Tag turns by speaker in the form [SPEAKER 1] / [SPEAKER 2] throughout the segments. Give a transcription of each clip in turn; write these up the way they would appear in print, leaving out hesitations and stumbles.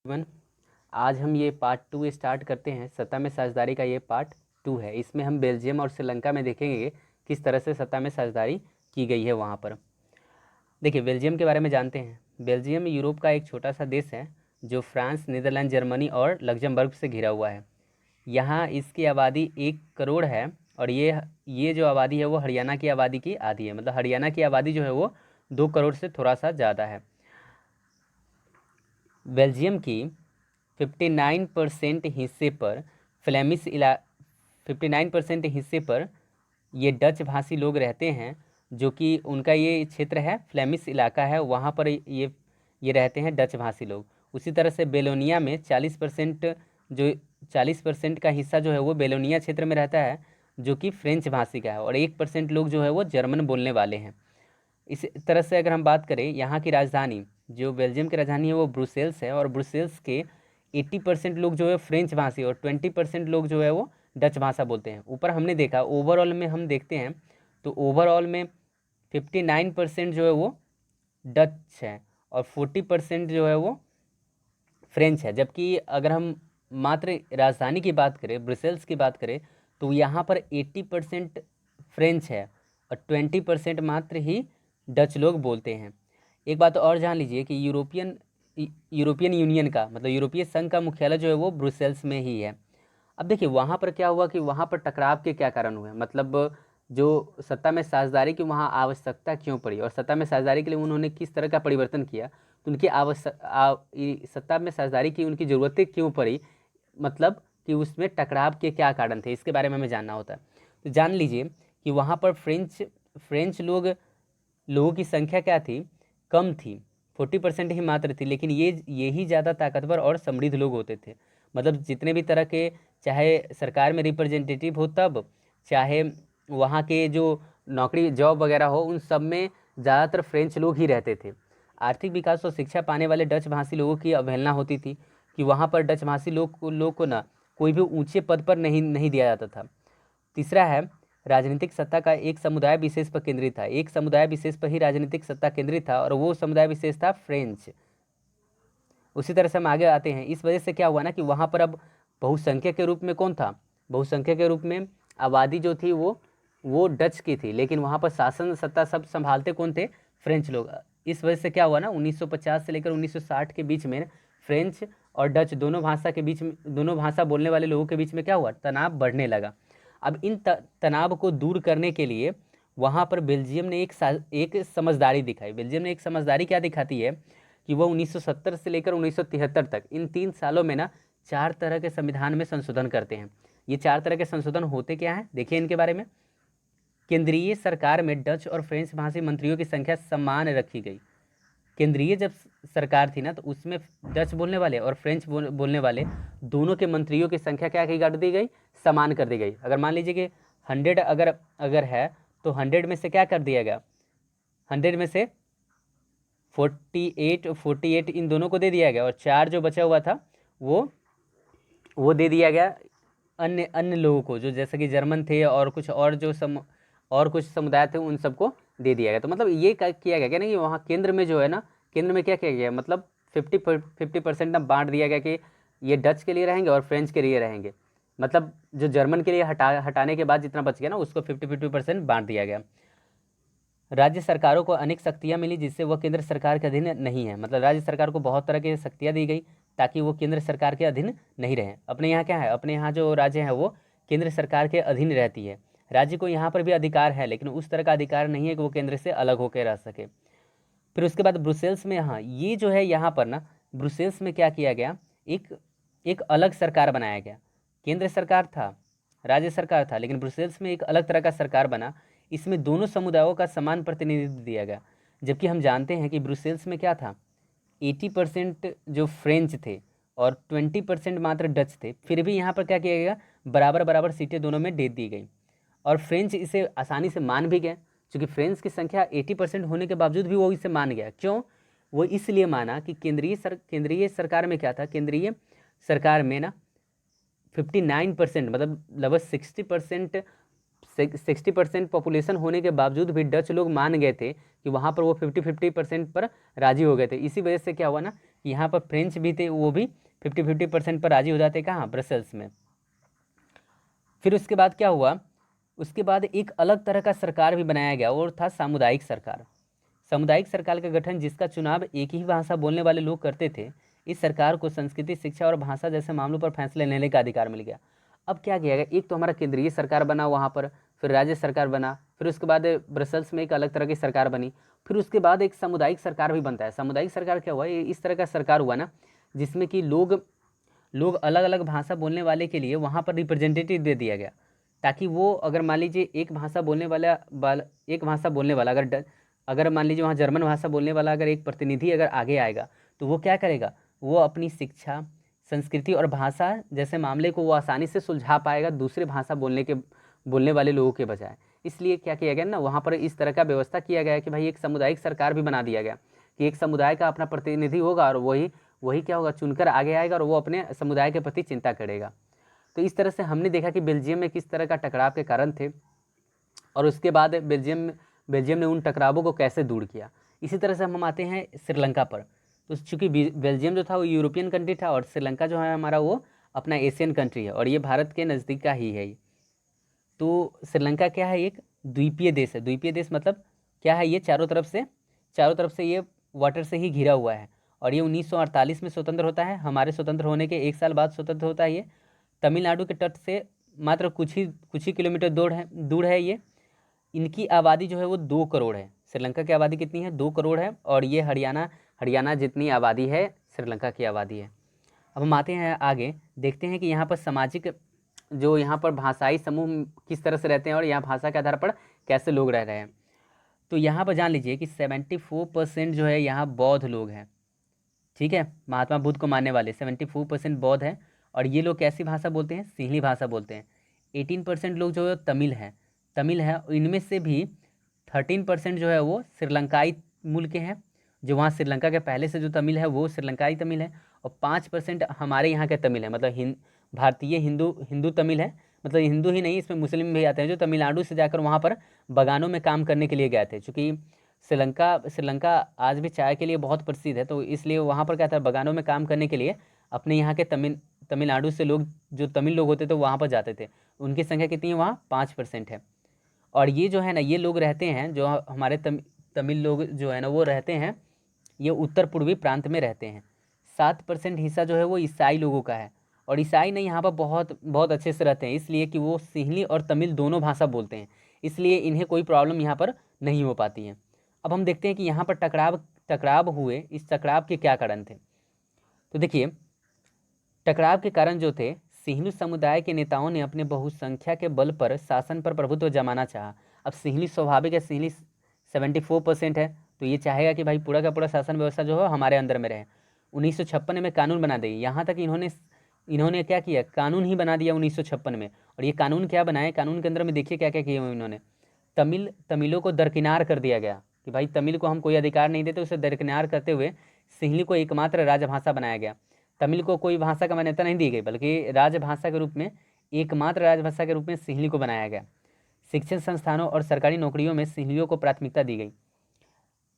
[SPEAKER 1] One आज हम ये पार्ट 2 स्टार्ट करते हैं। सत्ता में साझेदारी का ये पार्ट 2 है। इसमें हम बेल्जियम और श्रीलंका में देखेंगे किस तरह से सत्ता में साझेदारी की गई है वहाँ पर। देखिए, बेल्जियम के बारे में जानते हैं। बेल्जियम यूरोप का एक छोटा सा देश है जो फ्रांस, नीदरलैंड, जर्मनी और लग्जमबर्ग से घिरा हुआ है। यहाँ इसकी आबादी 1 करोड़ है और ये जो आबादी है वो हरियाणा की आबादी की आधी है। मतलब हरियाणा की आबादी जो है वो 2 करोड़ से थोड़ा सा ज़्यादा है। बेल्जियम की 59% हिस्से पर फ्लेमिश इला 59% हिस्से पर ये डच भाषी लोग रहते हैं, जो कि उनका ये क्षेत्र है, फ्लेमिश इलाका है, वहाँ पर ये रहते हैं डच भाषी लोग। उसी तरह से बेलोनिया में 40% जो 40% का हिस्सा जो है वो बेलोनिया क्षेत्र में रहता है, जो कि फ्रेंच भाषी का है, और 1% लोग जो है वो जर्मन बोलने वाले हैं। इस तरह से अगर हम बात करें, यहाँ की राजधानी, जो बेल्जियम की राजधानी है वो ब्रुसेल्स है, और ब्रुसेल्स के 80% लोग जो है फ्रेंच भाषी और 20% लोग जो है वो डच भाषा बोलते हैं। ऊपर हमने देखा, ओवरऑल में हम देखते हैं तो ओवरऑल में 59% जो है वो डच है और 40% जो है वो फ्रेंच है। जबकि अगर हम मात्र राजधानी की बात करें, ब्रुसेल्स की बात करें, तो यहाँ पर 80% फ्रेंच है और 20% मात्र ही डच लोग बोलते हैं। एक बात और जान लीजिए कि यूरोपियन यूनियन का मतलब यूरोपीय संघ का मुख्यालय जो है वो ब्रुसेल्स में ही है। अब देखिए, वहाँ पर क्या हुआ कि वहाँ पर टकराव के क्या कारण हुए, मतलब जो सत्ता में साझेदारी की वहाँ आवश्यकता क्यों पड़ी और सत्ता में साझेदारी के लिए उन्होंने किस तरह का परिवर्तन किया, तो उनकी सत्ता में साझेदारी की उनकी ज़रूरतें क्यों पड़ी, मतलब कि उसमें टकराव के क्या कारण थे, इसके बारे में हमें जानना होता है। तो जान लीजिए कि वहाँ पर फ्रेंच लोगों की संख्या क्या थी, कम थी, 40% ही मात्र थी, लेकिन ये ही ज़्यादा ताकतवर और समृद्ध लोग होते थे। मतलब जितने भी तरह के, चाहे सरकार में रिप्रेजेंटेटिव हो तब, चाहे वहाँ के जो नौकरी जॉब वगैरह हो, उन सब में ज़्यादातर फ्रेंच लोग ही रहते थे। आर्थिक विकास और शिक्षा पाने वाले डच भाषी लोगों की अवहेलना होती थी कि वहाँ पर डच भाषी लोग को ना कोई भी ऊंचे पद पर नहीं दिया जाता था। तीसरा है, राजनीतिक सत्ता का एक समुदाय विशेष पर केंद्रित था। एक समुदाय विशेष पर ही राजनीतिक सत्ता केंद्रित था और वो समुदाय विशेष था फ्रेंच। उसी तरह से हम आगे आते हैं। इस वजह से क्या हुआ ना कि वहाँ पर अब बहुसंख्यक के रूप में कौन था, बहुसंख्यक के रूप में आबादी जो थी वो डच की थी, लेकिन वहाँ पर शासन सत्ता सब संभालते कौन थे, फ्रेंच लोग। इस वजह से क्या हुआ ना, 1950 से लेकर 1960 के बीच में फ्रेंच और डच दोनों भाषा बोलने वाले लोगों के बीच में क्या हुआ, तनाव बढ़ने लगा। अब इन तनाव को दूर करने के लिए वहाँ पर बेल्जियम ने एक समझदारी दिखाई। बेल्जियम ने एक समझदारी क्या दिखाती है कि वो 1970 से लेकर 1973 तक, इन 3 सालों में ना 4 तरह के संविधान में संशोधन करते हैं। ये 4 तरह के संशोधन होते क्या हैं, देखिए इनके बारे में। केंद्रीय सरकार में डच और फ्रेंच भाषी मंत्रियों की संख्या समान रखी गई। केंद्रीय जब सरकार थी ना, तो उसमें डच बोलने वाले और फ्रेंच बोलने वाले दोनों के मंत्रियों की संख्या क्या कर दी गई, समान कर दी गई। अगर मान लीजिए कि 100 अगर अगर है तो 100 में से क्या कर दिया गया, 100 में से 48 इन दोनों को दे दिया गया, और 4 जो बचा हुआ था वो दे दिया गया अन्य अन्य लोगों को, जो जैसे कि जर्मन थे और कुछ और और कुछ समुदाय थे, उन सबको दे दिया गया। तो मतलब ये किया गया क्या ना कि वहाँ केंद्र में जो है ना, केंद्र में क्या किया गया, मतलब 50% ना बांट दिया गया कि ये डच के लिए रहेंगे और फ्रेंच के लिए रहेंगे। मतलब जो जर्मन के लिए हटाने के बाद जितना बच गया ना, उसको 50% बांट दिया गया। राज्य सरकारों को अनेक शक्तियां मिली जिससे वह केंद्र सरकार के अधीन नहीं है। मतलब राज्य सरकार को बहुत तरह की शक्तियां दी गई ताकि वो केंद्र सरकार के अधीन नहीं रहे। अपने यहाँ क्या है, अपने यहाँ जो राज्य है वो केंद्र सरकार के अधीन रहती है। राज्य को यहाँ पर भी अधिकार है, लेकिन उस तरह का अधिकार नहीं है कि वो केंद्र से अलग होकर रह सके। फिर उसके बाद ब्रुसेल्स में, यहाँ ये जो है, यहाँ पर ना ब्रुसेल्स में क्या किया गया, एक एक अलग सरकार बनाया गया। केंद्र सरकार था, राज्य सरकार था, लेकिन ब्रुसेल्स में एक अलग तरह का सरकार बना। इसमें दोनों समुदायों का समान प्रतिनिधित्व दिया गया। जबकि हम जानते हैं कि ब्रुसेल्स में क्या था, 80% जो फ्रेंच थे और 20% मात्र डच थे। फिर भी यहाँ पर क्या किया गया, बराबर बराबर सीटें दोनों में दे दी गई, और फ्रेंच इसे आसानी से मान भी गए। क्योंकि फ्रेंच की संख्या 80% होने के बावजूद भी वो इसे मान गया। क्यों, वो इसलिए माना कि केंद्रीय सरकार में क्या था, केंद्रीय सरकार में ना 59% मतलब लगभग 60% 60% पॉपुलेशन होने के बावजूद भी डच लोग मान गए थे कि वहाँ पर वो 50-50% पर राजी हो गए थे। इसी वजह से क्या हुआ ना कि यहाँ पर फ्रेंच भी थे, वो भी 50-50% पर राजी हो जाते। कहाँ? ब्रसेल्स में। फिर उसके बाद क्या हुआ, उसके बाद एक अलग तरह का सरकार भी बनाया गया और था सामुदायिक सरकार। सामुदायिक सरकार का गठन, जिसका चुनाव एक ही भाषा बोलने वाले लोग करते थे। इस सरकार को संस्कृति, शिक्षा और भाषा जैसे मामलों पर फैसले लेने का अधिकार मिल गया। अब क्या किया गया, एक तो हमारा केंद्रीय सरकार बना वहाँ पर, फिर राज्य सरकार बना, फिर उसके बाद ब्रसेल्स में एक अलग तरह की सरकार बनी, फिर उसके बाद एक सामुदायिक सरकार भी बनता है। सामुदायिक सरकार क्या हुआ, ये इस तरह का सरकार हुआ ना जिसमें कि लोग लोग अलग अलग भाषा बोलने वाले के लिए वहाँ पर रिप्रेजेंटेटिव दे दिया गया, ताकि वो अगर मान लीजिए एक भाषा बोलने वाला अगर मान लीजिए वहाँ जर्मन भाषा बोलने वाला अगर एक प्रतिनिधि अगर आगे आएगा तो वो क्या करेगा, वो अपनी शिक्षा, संस्कृति और भाषा जैसे मामले को वो आसानी से सुलझा पाएगा दूसरे भाषा बोलने वाले लोगों के बजाय। इसलिए क्या किया गया ना, वहाँ पर इस तरह का व्यवस्था किया गया कि भाई एक सामुदायिक सरकार भी बना दिया गया कि एक समुदाय का अपना प्रतिनिधि होगा और वही वही क्या होगा, चुनकर आगे आएगा और वो अपने समुदाय के प्रति चिंता करेगा। तो इस तरह से हमने देखा कि बेल्जियम में किस तरह का टकराव के कारण थे और उसके बाद बेल्जियम ने उन टकरावों को कैसे दूर किया। इसी तरह से हम आते हैं श्रीलंका पर। तो चूँकि बेल्जियम जो था वो यूरोपियन कंट्री था और श्रीलंका जो है हमारा वो अपना एशियन कंट्री है और ये भारत के नज़दीक का ही है। तो श्रीलंका क्या है, एक द्वीपीय देश है। द्वीपीय देश मतलब क्या है, ये चारों तरफ से ये वाटर से ही घिरा हुआ है और ये 1948 में स्वतंत्र होता है। हमारे स्वतंत्र होने के 1 साल बाद स्वतंत्र होता है ये। तमिलनाडु के तट से मात्र कुछ ही किलोमीटर दूर है ये। इनकी आबादी जो है वो 2 करोड़ है। श्रीलंका की आबादी कितनी है, 2 करोड़ है और ये हरियाणा जितनी आबादी है श्रीलंका की आबादी है। अब हम आते हैं आगे, देखते हैं कि यहाँ पर सामाजिक जो यहाँ पर भाषाई समूह किस तरह से रहते हैं और यहाँ भाषा के आधार पर कैसे लोग रह रहे हैं। तो यहाँ पर जान लीजिए कि 74% जो है यहाँ बौद्ध लोग हैं। ठीक है, महात्मा बुद्ध को मानने वाले 74% बौद्ध हैं और ये लोग कैसी भाषा बोलते हैं, सिंहली भाषा बोलते हैं। 18% लोग जो है तमिल है। इनमें से भी 13% जो है वो श्रीलंकाई मूल के हैं, जो वहाँ श्रीलंका के पहले से जो तमिल है वो श्रीलंकाई तमिल है और 5% हमारे यहाँ के तमिल है, मतलब भारतीय हिंदू तमिल है। मतलब हिंदू ही नहीं, इसमें मुस्लिम भी आते हैं जो तमिलनाडु से जाकर वहाँ पर बगानों में काम करने के लिए गए थे। चूँकि श्रीलंका आज भी चाय के लिए बहुत प्रसिद्ध है, तो इसलिए वहाँ पर क्या था, बगानों में काम करने के लिए अपने यहाँ के तमिलनाडु से लोग, जो तमिल लोग होते थे वहाँ पर जाते थे। उनकी संख्या कितनी है वहाँ, 5% है। और ये जो है ना, ये लोग रहते हैं जो हमारे तमिल लोग जो है ना वो रहते हैं, ये उत्तर पूर्वी प्रांत में रहते हैं। 7% हिस्सा जो है वो ईसाई लोगों का है और ईसाई नहीं यहाँ पर बहुत बहुत अच्छे से रहते हैं, इसलिए कि वो सिंहली और तमिल दोनों भाषा बोलते हैं, इसलिए इन्हें कोई प्रॉब्लम यहाँ पर नहीं हो पाती है। अब हम देखते हैं कि यहाँ पर टकराव हुए, इस टकराव के क्या कारण थे। तो देखिए, टकराव के कारण जो थे, सिंहली समुदाय के नेताओं ने अपने बहुसंख्या के बल पर शासन पर प्रभुत्व जमाना चाहा। अब सिंहली स्वाभाविक है, सिंहली 74% है, तो ये चाहेगा कि भाई पूरा का पूरा शासन व्यवस्था जो है हमारे अंदर में रहे। 1956 में कानून बना दिए, यहाँ तक इन्होंने क्या किया, कानून ही बना दिया 1956 में। और ये कानून क्या बनाए, कानून के अंदर में देखिए क्या क्या किए हुए इन्होंने। तमिलों को दरकिनार कर दिया गया कि भाई तमिल को हम कोई अधिकार नहीं देते, उसे दरकिनार करते हुए सिंहली को एकमात्र राजभाषा बनाया गया। तमिल को कोई भाषा का मान्यता नहीं दी गई, बल्कि राजभाषा के रूप में, एकमात्र राजभाषा के रूप में सिंहली को बनाया गया। शिक्षण संस्थानों और सरकारी नौकरियों में सिंहलियों को प्राथमिकता दी गई।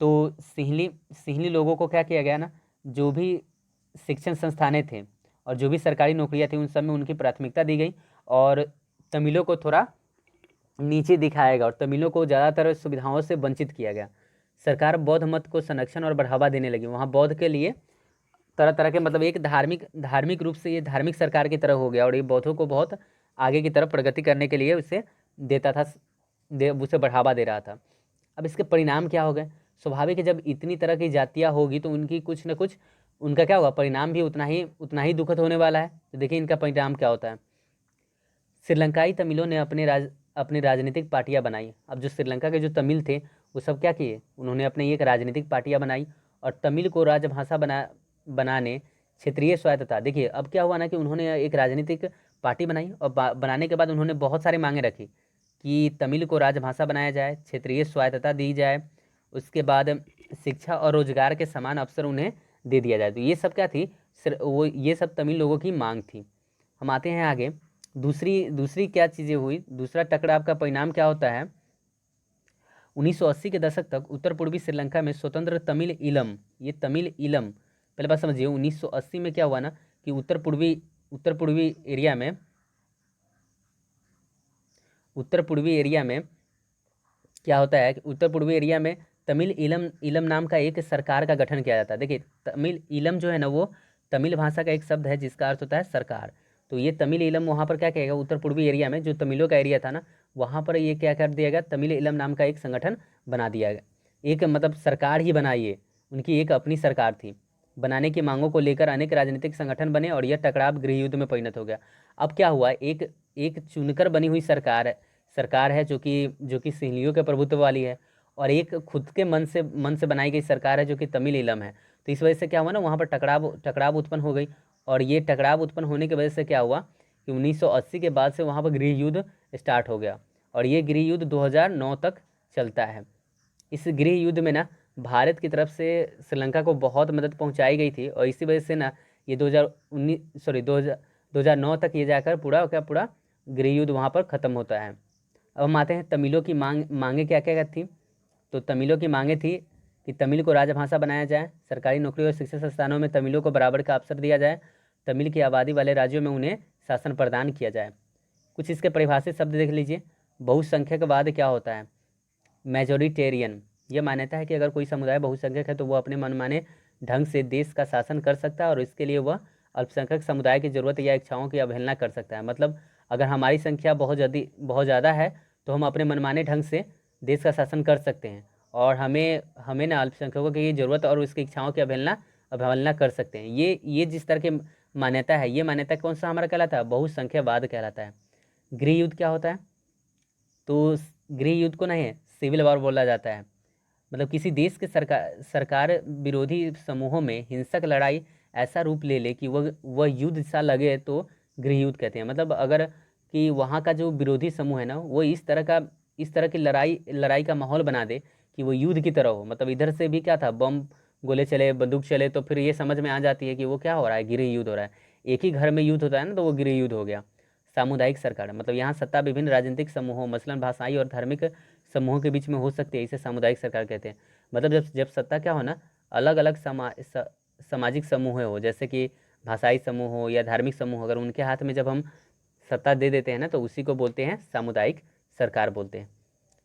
[SPEAKER 1] तो सिंहली लोगों को क्या किया गया ना, जो भी शिक्षण संस्थानें थे और जो भी सरकारी नौकरियां थी उन सब में उनकी प्राथमिकता दी गई और तमिलों को थोड़ा नीचे दिखाएगा और तमिलों को ज़्यादातर सुविधाओं से वंचित किया गया। सरकार बौद्ध मत को संरक्षण और बढ़ावा देने लगी। वहाँ बौद्ध के लिए तरह तरह के, मतलब एक धार्मिक रूप से ये धार्मिक सरकार की तरह हो गया और ये बौद्धों को बहुत आगे की तरफ प्रगति करने के लिए उसे देता था, उसे बढ़ावा दे रहा था। अब इसके परिणाम क्या हो गए, स्वाभाविक है जब इतनी तरह की जातियाँ होगी तो उनकी कुछ न कुछ उनका क्या होगा, परिणाम भी उतना ही दुखद होने वाला है। तो देखिए इनका परिणाम क्या होता है। श्रीलंकाई तमिलों ने अपनी राजनीतिक पार्टियां बनाई। अब जो श्रीलंका के जो तमिल थे वो सब क्या किए, उन्होंने अपनी एक राजनीतिक पार्टियां बनाई और तमिल को राजभाषा बनाने क्षेत्रीय स्वायत्तता। देखिए अब क्या हुआ ना कि उन्होंने एक राजनीतिक पार्टी बनाई और बनाने के बाद उन्होंने बहुत सारी मांगे रखी कि तमिल को राजभाषा बनाया जाए, क्षेत्रीय स्वायत्तता दी जाए, उसके बाद शिक्षा और रोजगार के समान अवसर उन्हें दे दिया जाए। तो ये सब क्या थी, ये सब तमिल लोगों की मांग थी। हम आते हैं आगे, दूसरी दूसरी क्या चीज़ें हुई, दूसरा टकराव का परिणाम क्या होता है, 1980 के दशक तक उत्तर पूर्वी श्रीलंका में स्वतंत्र तमिल ईलम, ये तमिल ईलम, पहले बात समझिए 1980 में क्या हुआ ना कि उत्तर पूर्वी एरिया में क्या होता है कि उत्तर पूर्वी एरिया में तमिल ईलम ईलम नाम का एक सरकार का गठन किया जाता है। देखिए तमिल ईलम जो है ना वो तमिल भाषा का एक शब्द है जिसका अर्थ होता है सरकार। तो ये तमिल ईलम वहाँ पर क्या कहेगा, उत्तर पूर्वी एरिया में जो तमिलों का एरिया था ना वहाँ पर ये क्या कर दिया गया, तमिल ईलम नाम का एक संगठन बना दिया गया। एक मतलब सरकार ही बनाई है, उनकी एक अपनी सरकार थी। बनाने की मांगों को लेकर अनेक राजनीतिक संगठन बने और यह टकराव गृह युद्ध में परिणत हो गया। अब क्या हुआ, एक एक चुनकर बनी हुई सरकार है जो कि सिंहलियों के प्रभुत्व वाली है, और एक खुद के मन से बनाई गई सरकार है जो कि तमिल ईलम है। तो इस वजह से क्या हुआ ना वहाँ पर टकराव उत्पन्न हो गई। और ये टकराव उत्पन्न होने की वजह से क्या हुआ कि 1980 के बाद से वहाँ पर गृह युद्ध स्टार्ट हो गया, और ये गृह युद्ध 2009 तक चलता है। इस गृह युद्ध में ना भारत की तरफ से श्रीलंका को बहुत मदद पहुंचाई गई थी, और इसी वजह से ना ये 2009 तक ये जाकर पूरा गृह युद्ध वहाँ पर ख़त्म होता है। अब हम आते हैं तमिलों की मांगे क्या क्या थी। तो तमिलों की मांगे थी कि तमिल को राजभाषा बनाया जाए, सरकारी नौकरी और शिक्षा संस्थानों में तमिलों को बराबर का अवसर दिया जाए, तमिल की आबादी वाले राज्यों में उन्हें शासन प्रदान किया जाए। कुछ इसके परिभाषित शब्द देख लीजिए। बहुसंख्यकवाद क्या होता है, मेजोरिटेरियन, यह मान्यता है कि अगर कोई समुदाय बहुसंख्यक है तो वह अपने मनमाने ढंग से देश का शासन कर सकता है और इसके लिए वह अल्पसंख्यक समुदाय की जरूरत या इच्छाओं की अवहेलना कर सकता है। मतलब अगर हमारी संख्या बहुत ज़्यादा है तो हम अपने मनमाने ढंग से देश का शासन कर सकते हैं, और हमें हमें ना अल्पसंख्यकों की जरूरत और उसकी इच्छाओं की अवहेलना कर सकते हैं। ये जिस तरह की मान्यता है, ये मान्यता कौन सा हमारा कहलाता है, बहुसंख्यवाद कहलाता है। गृह युद्ध क्या होता है, तो गृह युद्ध को नहीं सिविल वॉर बोला जाता है। मतलब किसी देश के सरकार विरोधी समूहों में हिंसक लड़ाई ऐसा रूप ले ले कि वह युद्ध सा लगे तो गृह युद्ध कहते हैं। मतलब अगर कि वहाँ का जो विरोधी समूह है ना वो इस तरह की लड़ाई का माहौल बना दे कि वो युद्ध की तरह हो। मतलब इधर से भी क्या था, बम गोले चले, बंदूक चले, तो फिर ये समझ में आ जाती है कि वो क्या हो रहा है, गृह युद्ध हो रहा है। एक ही घर में युद्ध होता है ना तो वो गृह युद्ध हो गया। सामुदायिक सरकार, मतलब यहाँ सत्ता विभिन्न राजनीतिक समूहों मसलन भाषाई और धार्मिक समूहों के बीच में हो सकती है, इसे सामुदायिक सरकार कहते हैं। मतलब जब जब सत्ता क्या हो ना अलग अलग सामाजिक समूह हो, जैसे कि भाषाई समूह हो या धार्मिक समूह, अगर उनके हाथ में जब हम सत्ता दे देते हैं ना तो उसी को बोलते हैं सामुदायिक सरकार बोलते हैं।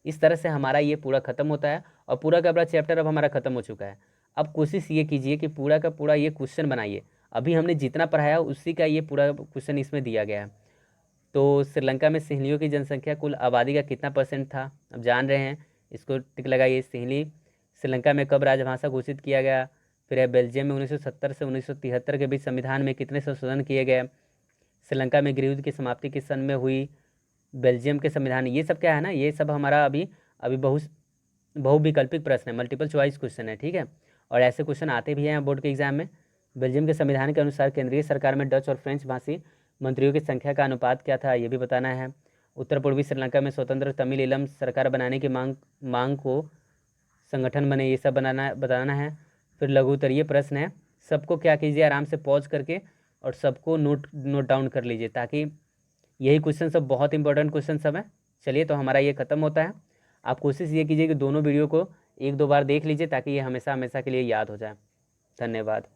[SPEAKER 1] इस तरह से हमारा ये पूरा खत्म होता है, और पूरा का पूरा चैप्टर अब हमारा खत्म हो चुका है। अब कोशिश ये कीजिए कि पूरा का पूरा ये क्वेश्चन बनाइए। अभी हमने जितना पढ़ाया उसी का ये पूरा क्वेश्चन इसमें दिया गया है। तो श्रीलंका में सिंहलियों की जनसंख्या कुल आबादी का कितना परसेंट था, अब जान रहे हैं, इसको टिक लगाइए। सिंहली श्रीलंका में कब राजभाषा घोषित किया गया, फिर है बेल्जियम में 1970 से 1973 के बीच संविधान में कितने संशोधन किए गए, श्रीलंका में गृह युद्ध की समाप्ति किस सन में हुई, बेल्जियम के संविधान, ये सब क्या है ना, ये सब हमारा अभी अभी बहुविकल्पिक प्रश्न है, मल्टीपल चॉइस क्वेश्चन है, ठीक है। और ऐसे क्वेश्चन आते भी हैं बोर्ड के एग्जाम में। बेल्जियम के संविधान के अनुसार केंद्रीय सरकार में डच और फ्रेंच भाषी मंत्रियों की संख्या का अनुपात क्या था, ये भी बताना है। उत्तर पूर्वी श्रीलंका में स्वतंत्र तमिल ईलम सरकार बनाने की मांग को संगठन बने, ये सब बताना है। फिर लघु उत्तरीय प्रश्न है, सबको क्या कीजिए आराम से पॉज करके और सबको नोट डाउन कर लीजिए, ताकि यही क्वेश्चन सब बहुत इंपॉर्टेंट क्वेश्चन सब है। चलिए तो हमारा ये खत्म होता है। आप कोशिश ये कीजिए कि दोनों वीडियो को 1-2 बार देख लीजिए ताकि ये हमेशा हमेशा के लिए याद हो जाए। धन्यवाद।